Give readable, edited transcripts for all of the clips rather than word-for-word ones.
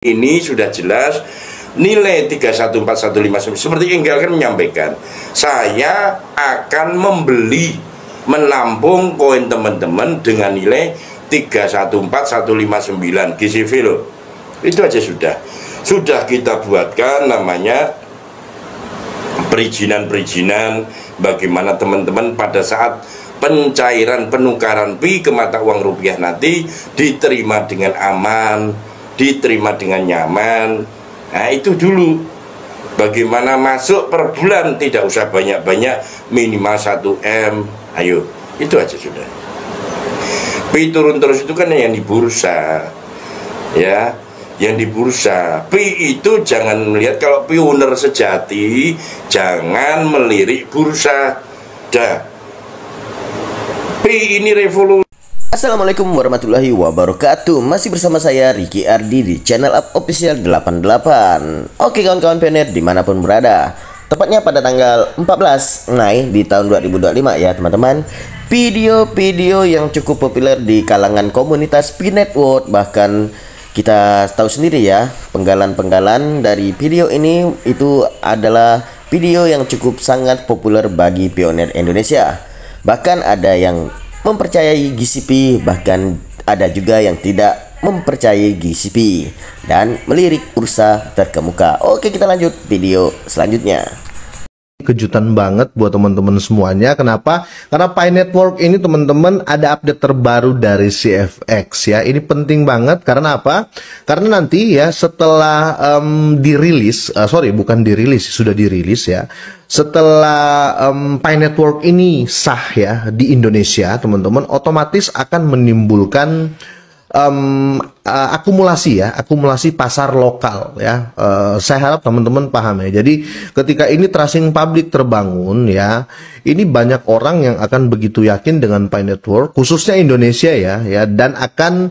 Ini sudah jelas nilai 314159 seperti Enggal kan menyampaikan, saya akan menampung koin teman-teman dengan nilai 314159 GCV loh. Itu aja sudah kita buatkan namanya perizinan bagaimana teman-teman pada saat pencairan penukaran pi ke mata uang rupiah nanti diterima dengan aman, diterima dengan nyaman. Nah itu dulu, bagaimana masuk per bulan, tidak usah banyak-banyak, minimal 1M. Ayo, itu aja sudah. Pi turun terus itu kan yang di bursa, ya, yang di bursa. Pi itu jangan melihat, kalau pi owner sejati jangan melirik bursa. Dah, pi ini revolusi. Assalamualaikum warahmatullahi wabarakatuh. Masih bersama saya Ricky Ardi di channel Up Official 88. Oke kawan-kawan pioner dimanapun berada, tepatnya pada tanggal 14 Mei di tahun 2025 ya teman-teman, video-video yang cukup populer di kalangan komunitas Pi Network. Bahkan kita tahu sendiri ya, penggalan-penggalan dari video ini itu adalah video yang cukup sangat populer bagi pioner Indonesia. Bahkan ada yang mempercayai GCP, bahkan ada juga yang tidak mempercayai GCP dan melirik bursa terkemuka. Oke, kita lanjut video selanjutnya. Kejutan banget buat teman-teman semuanya. Kenapa? Karena Pi Network ini teman-teman ada update terbaru dari CFX ya. Ini penting banget karena apa? Karena nanti ya setelah dirilis, bukan dirilis, sudah dirilis ya. Setelah Pi Network ini sah ya di Indonesia, teman-teman, otomatis akan menimbulkan akumulasi pasar lokal ya. Saya harap teman-teman paham ya. Jadi ketika ini tracing publik terbangun ya, ini banyak orang yang akan begitu yakin dengan Pi Network, khususnya Indonesia ya, dan akan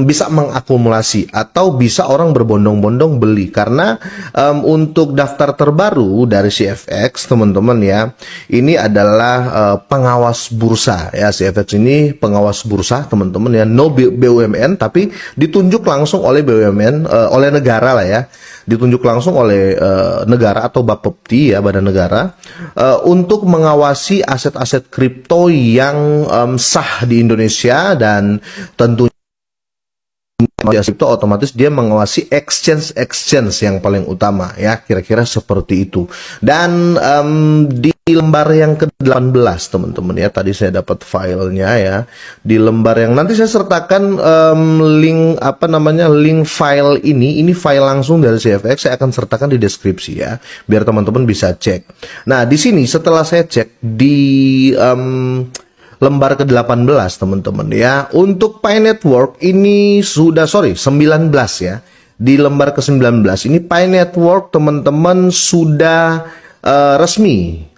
bisa mengakumulasi atau bisa orang berbondong-bondong beli karena untuk daftar terbaru dari CFX teman-teman ya, ini adalah pengawas bursa ya. CFX ini pengawas bursa teman-teman ya, no BUMN tapi ditunjuk langsung oleh BUMN, oleh negara lah ya, ditunjuk langsung oleh negara atau Bapepti ya, badan negara, untuk mengawasi aset-aset kripto yang sah di Indonesia. Dan tentunya kripto otomatis dia mengawasi exchange yang paling utama ya, kira-kira seperti itu. Dan di lembar yang ke-18 teman-teman ya, tadi saya dapat filenya ya, di lembar yang nanti saya sertakan link link file ini file langsung dari CFX, saya akan sertakan di deskripsi ya, biar teman-teman bisa cek. Nah di sini setelah saya cek di lembar ke-18 teman-teman ya, untuk Pi Network ini sudah 19 ya. Di lembar ke-19 ini Pi Network teman-teman sudah resmi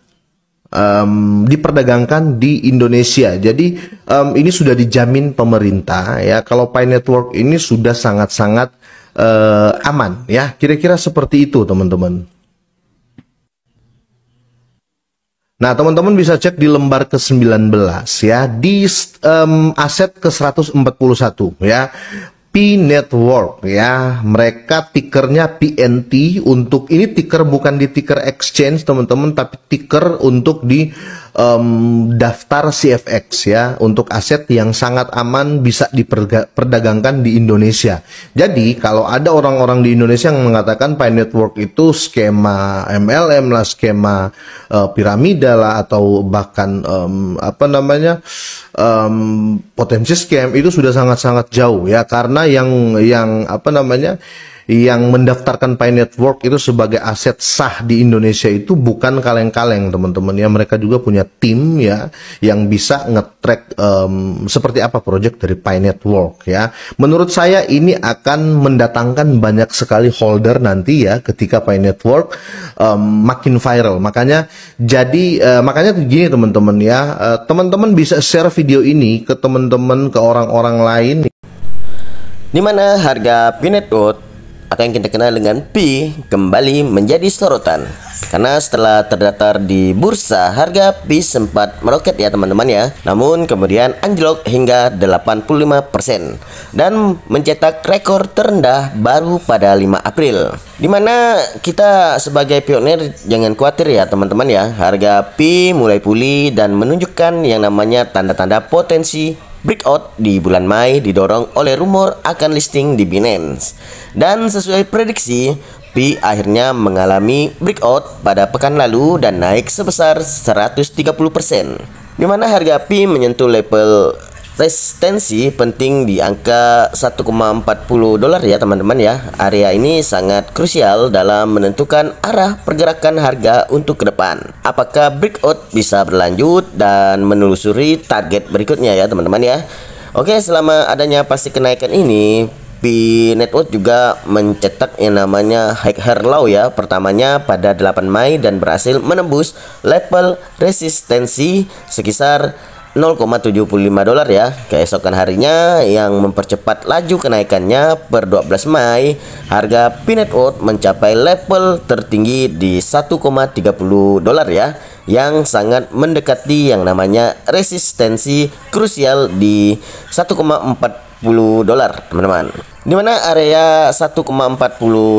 diperdagangkan di Indonesia. Jadi ini sudah dijamin pemerintah ya, kalau Pi Network ini sudah sangat-sangat aman ya, kira-kira seperti itu teman-teman. Nah, teman-teman bisa cek di lembar ke-19 ya, di aset ke-141 ya, Pi Network ya, mereka tikernya PNT. Untuk ini tiker bukan di tiker exchange teman-teman, tapi tiker untuk di daftar CFX ya, untuk aset yang sangat aman bisa diperdagangkan di Indonesia. Jadi kalau ada orang-orang di Indonesia yang mengatakan Pi Network itu skema MLM lah, skema piramida lah, atau bahkan potensi scam, itu sudah sangat-sangat jauh ya, karena yang mendaftarkan Pi Network itu sebagai aset sah di Indonesia itu bukan kaleng-kaleng teman-teman ya. Mereka juga punya tim ya yang bisa nge-track seperti apa project dari Pi Network ya. Menurut saya ini akan mendatangkan banyak sekali holder nanti ya ketika Pi Network makin viral. Makanya gini teman-teman ya, teman-teman bisa share video ini ke teman-teman, ke orang-orang lain, Dimana harga Pi Network atau yang kita kenal dengan Pi kembali menjadi sorotan. Karena setelah terdaftar di bursa, harga Pi sempat meroket ya teman-teman ya. Namun kemudian anjlok hingga 85% dan mencetak rekor terendah baru pada 5 April. Dimana kita sebagai pionir jangan khawatir ya teman-teman ya. Harga Pi mulai pulih dan menunjukkan yang namanya tanda-tanda potensi breakout di bulan Mei, didorong oleh rumor akan listing di Binance. Dan sesuai prediksi, Pi akhirnya mengalami breakout pada pekan lalu dan naik sebesar 130%. Di mana harga Pi menyentuh level resistensi penting di angka 1,40 dolar ya teman-teman ya. Area ini sangat krusial dalam menentukan arah pergerakan harga untuk ke depan. Apakah breakout bisa berlanjut dan menelusuri target berikutnya ya teman-teman ya. Oke, selama adanya pasti kenaikan ini, Pi Network juga mencetak yang namanya higher low ya, pertamanya pada 8 Mei dan berhasil menembus level resistensi sekisar 0,75 dolar ya keesokan harinya, yang mempercepat laju kenaikannya. Per 12 Mei harga Pi Network mencapai level tertinggi di 1,30 dolar ya, yang sangat mendekati yang namanya resistensi krusial di 1,40 dolar teman-teman. Dimana area 1,40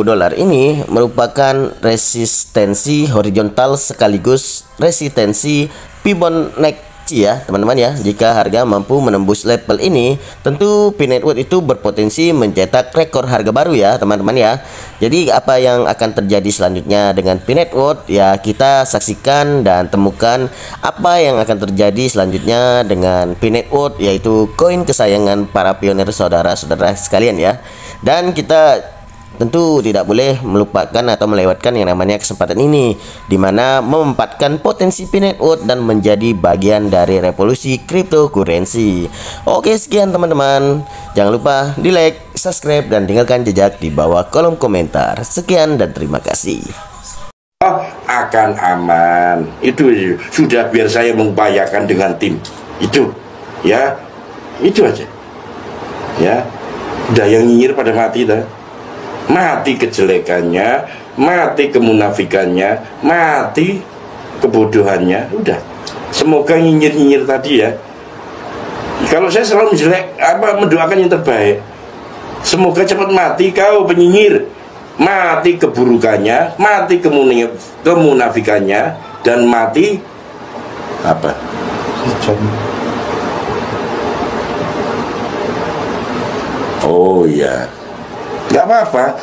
dolar ini merupakan resistensi horizontal sekaligus resistensi Fibonacci ya teman-teman ya. Jika harga mampu menembus level ini, tentu Pi Network itu berpotensi mencetak rekor harga baru ya teman-teman ya. Jadi apa yang akan terjadi selanjutnya dengan Pi Network ya, kita saksikan dan temukan apa yang akan terjadi selanjutnya dengan Pi Network, yaitu koin kesayangan para pionir saudara-saudara sekalian ya. Dan kita tentu tidak boleh melupakan atau melewatkan yang namanya kesempatan ini, dimana memanfaatkan potensi Pi Network dan menjadi bagian dari revolusi cryptocurrency. Oke, sekian teman-teman. Jangan lupa di like, subscribe, dan tinggalkan jejak di bawah kolom komentar. Sekian dan terima kasih. Akan aman. Itu sudah biar saya mengupayakan dengan tim. Itu ya, itu aja. Ya, udah yang nyinyir pada mati dah. Mati kejelekannya, mati kemunafikannya, mati kebodohannya. Udah, semoga nyinyir-nyinyir tadi ya. Kalau saya selalu mendoakan yang terbaik. Semoga cepat mati kau penyinyir, mati keburukannya, mati kemunafikannya, dan mati apa? Oh iya, nggak apa-apa,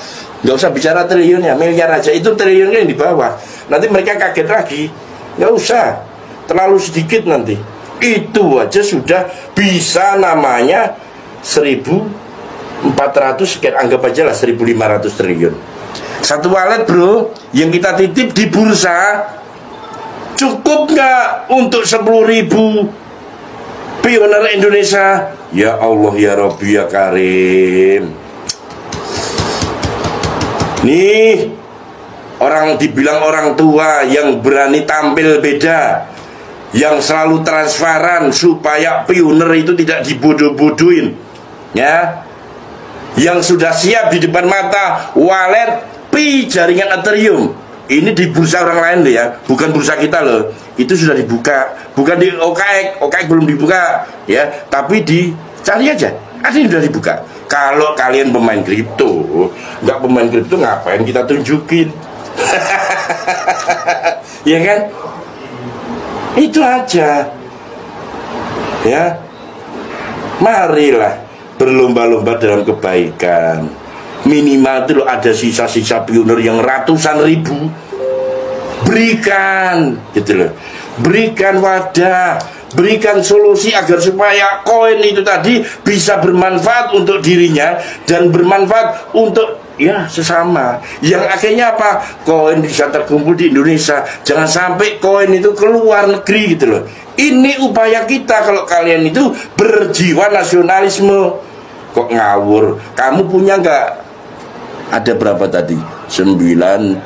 nggak usah bicara triliun ya, miliar aja. Itu triliunnya yang di bawah, nanti mereka kaget lagi. Nggak usah, terlalu sedikit nanti. Itu aja sudah bisa namanya 1.400 sekian, anggap aja lah 1.500 triliun. Satu wallet bro, yang kita titip di bursa, cukup nggak untuk 10.000 pioner Indonesia? Ya Allah ya Rabbi ya Karim. Nih, orang dibilang orang tua yang berani tampil beda, yang selalu transparan supaya pioner itu tidak dibodoh-bodohin, ya, yang sudah siap di depan mata wallet Pi jaringan Ethereum. Ini di bursa orang lain loh ya, bukan bursa kita loh. Itu sudah dibuka, bukan di OKX. OKX belum dibuka ya, tapi dicari aja, ada yang sudah dibuka. Kalau kalian pemain kripto, nggak pemain kripto ngapain kita tunjukin? Ya kan? Itu aja. Ya. Marilah berlomba-lomba dalam kebaikan. Minimal itu loh, ada sisa-sisa pioner yang ratusan ribu. Berikan gitu loh. Berikan wadah, berikan solusi agar supaya koin itu tadi bisa bermanfaat untuk dirinya dan bermanfaat untuk ya sesama. Yang akhirnya apa? Koin bisa terkumpul di Indonesia. Jangan sampai koin itu keluar negeri gitu loh. Ini upaya kita. Kalau kalian itu berjiwa nasionalisme, kok ngawur? Kamu punya nggak? Ada berapa tadi? 92